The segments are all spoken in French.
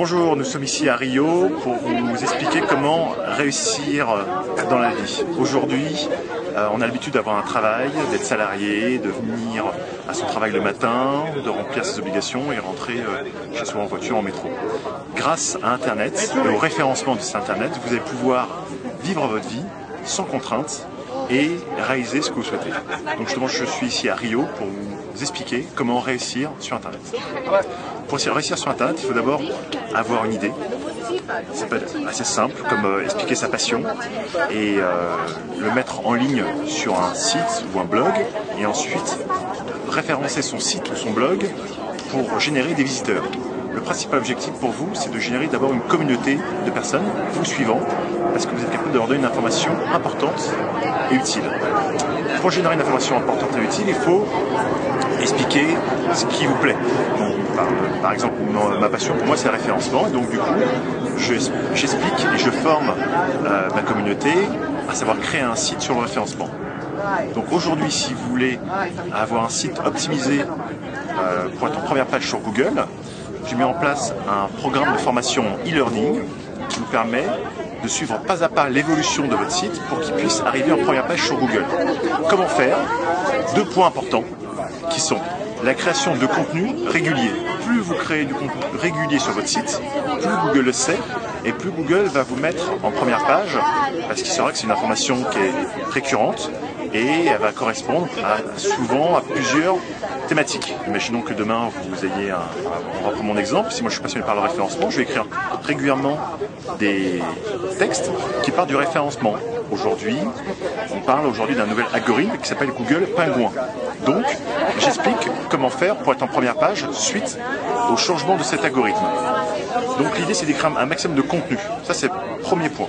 Bonjour, nous sommes ici à Rio pour vous expliquer comment réussir dans la vie. Aujourd'hui, on a l'habitude d'avoir un travail, d'être salarié, de venir à son travail le matin, de remplir ses obligations et rentrer chez soi en voiture, en métro. Grâce à Internet et au référencement de cet Internet, vous allez pouvoir vivre votre vie sans contrainte et réaliser ce que vous souhaitez. Donc justement, je suis ici à Rio pour vous expliquer comment réussir sur Internet. Pour réussir sur Internet, il faut d'abord avoir une idée. Ça peut être assez simple, comme expliquer sa passion et le mettre en ligne sur un site ou un blog, et ensuite référencer son site ou son blog pour générer des visiteurs. Le principal objectif pour vous, c'est de générer d'abord une communauté de personnes vous suivant, parce que vous êtes capable de leur donner une information importante et utile. Pour générer une information importante et utile, il faut expliquer ce qui vous plaît. Par exemple, ma passion pour moi, c'est le référencement, et donc du coup, j'explique et je forme ma communauté à savoir créer un site sur le référencement. Donc aujourd'hui, si vous voulez avoir un site optimisé pour être en première page sur Google, j'ai mis en place un programme de formation e-learning qui vous permet de suivre pas à pas l'évolution de votre site pour qu'il puisse arriver en première page sur Google. Comment faire? Deux points importants qui sont la création de contenu régulier. Plus vous créez du contenu régulier sur votre site, plus Google le sait et plus Google va vous mettre en première page parce qu'il saura que c'est une information qui est récurrente et elle va correspondre souvent à plusieurs thématiques. Imaginons que demain vous ayez on va prendre mon exemple, si moi je suis passionné par le référencement, je vais écrire régulièrement des textes qui partent du référencement. Aujourd'hui, on parle aujourd'hui d'un nouvel algorithme qui s'appelle Google Pingouin. Donc, j'explique comment faire pour être en première page suite au changement de cet algorithme. Donc l'idée c'est d'écrire un maximum de contenu. Ça c'est le premier point.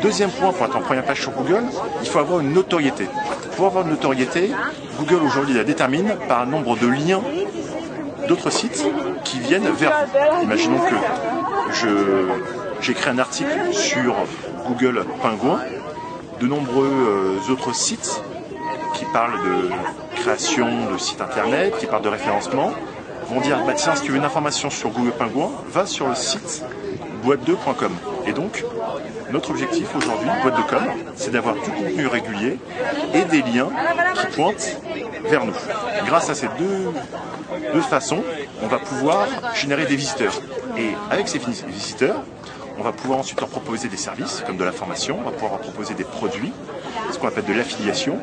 Deuxième point, pour être en première page sur Google, il faut avoir une notoriété. Pour avoir une notoriété, Google aujourd'hui la détermine par un nombre de liens d'autres sites qui viennent vers vous. Imaginons que j'écris un article sur Google Pingouin, de nombreux autres sites qui parlent de création de sites internet, qui parlent de référencement, vont dire bah tiens, si tu veux une information sur Google Pingouin, va sur le site boîte2.com. Et donc, notre objectif aujourd'hui, boîte2.com, c'est d'avoir du contenu régulier et des liens qui pointent vers nous. Grâce à ces deux façons, on va pouvoir générer des visiteurs. Et avec ces visiteurs, on va pouvoir ensuite leur proposer des services, comme de la formation, on va pouvoir leur proposer des produits, ce qu'on appelle de l'affiliation,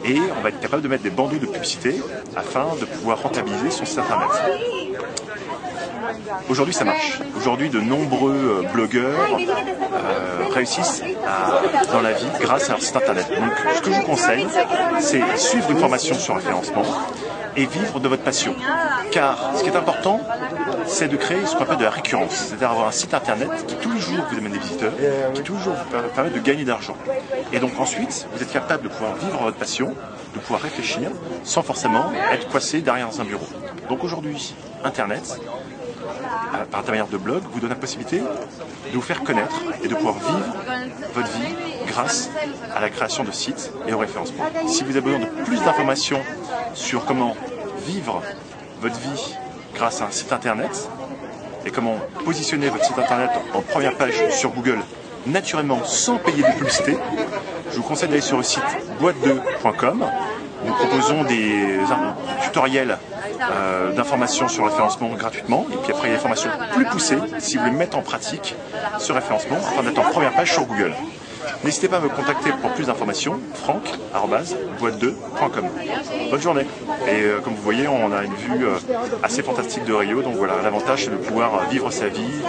et on va être capable de mettre des bandeaux de publicité afin de pouvoir rentabiliser son site internet. Aujourd'hui, ça marche. Aujourd'hui, de nombreux blogueurs réussissent dans la vie grâce à leur site internet. Donc, ce que je vous conseille, c'est suivre une formation sur le référencement et vivre de votre passion. Car ce qui est important, c'est de créer ce qu'on appelle de la récurrence, c'est-à-dire avoir un site internet qui tous les jours vous amène des visiteurs, qui tous les jours vous permet de gagner de l'argent. Et donc ensuite, vous êtes capable de pouvoir vivre votre passion, de pouvoir réfléchir sans forcément être coincé derrière un bureau. Donc aujourd'hui, Internet, par intermédiaire de blog, vous donne la possibilité de vous faire connaître et de pouvoir vivre votre vie grâce à la création de sites et au référencement. Si vous avez besoin de plus d'informations sur comment vivre votre vie grâce à un site internet et comment positionner votre site internet en première page sur Google naturellement sans payer de publicité, je vous conseille d'aller sur le site boîte2.com. Nous proposons des tutoriels d'informations sur le référencement gratuitement, et puis après il y a des formations plus poussées si vous voulez mettre en pratique ce référencement afin d'être en première page sur Google. N'hésitez pas à me contacter pour plus d'informations, franck@boîte2.com. Bonne journée. Et comme vous voyez, on a une vue assez fantastique de Rio, donc voilà, l'avantage c'est de pouvoir vivre sa vie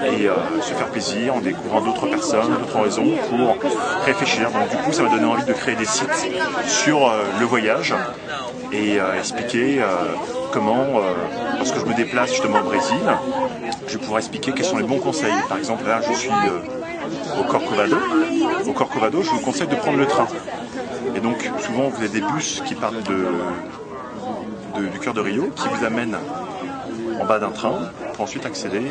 et se faire plaisir en découvrant d'autres personnes, d'autres raisons pour réfléchir. Donc du coup, ça m'a donné envie de créer des sites sur le voyage et expliquer comment, lorsque je me déplace justement au Brésil, je pourrais expliquer quels sont les bons conseils. Par exemple, là, je suis au Corcovado. Au Corcovado, je vous conseille de prendre le train. Et donc, souvent, vous avez des bus qui partent du cœur de Rio, qui vous amènent en bas d'un train pour ensuite accéder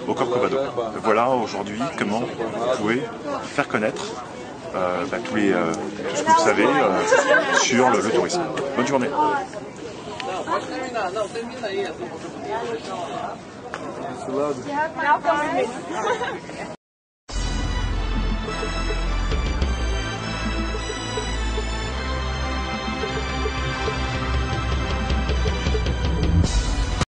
au Corcovado. Voilà aujourd'hui comment vous pouvez faire connaître tout ce que vous savez sur le tourisme. Bonne journée. Now filming me.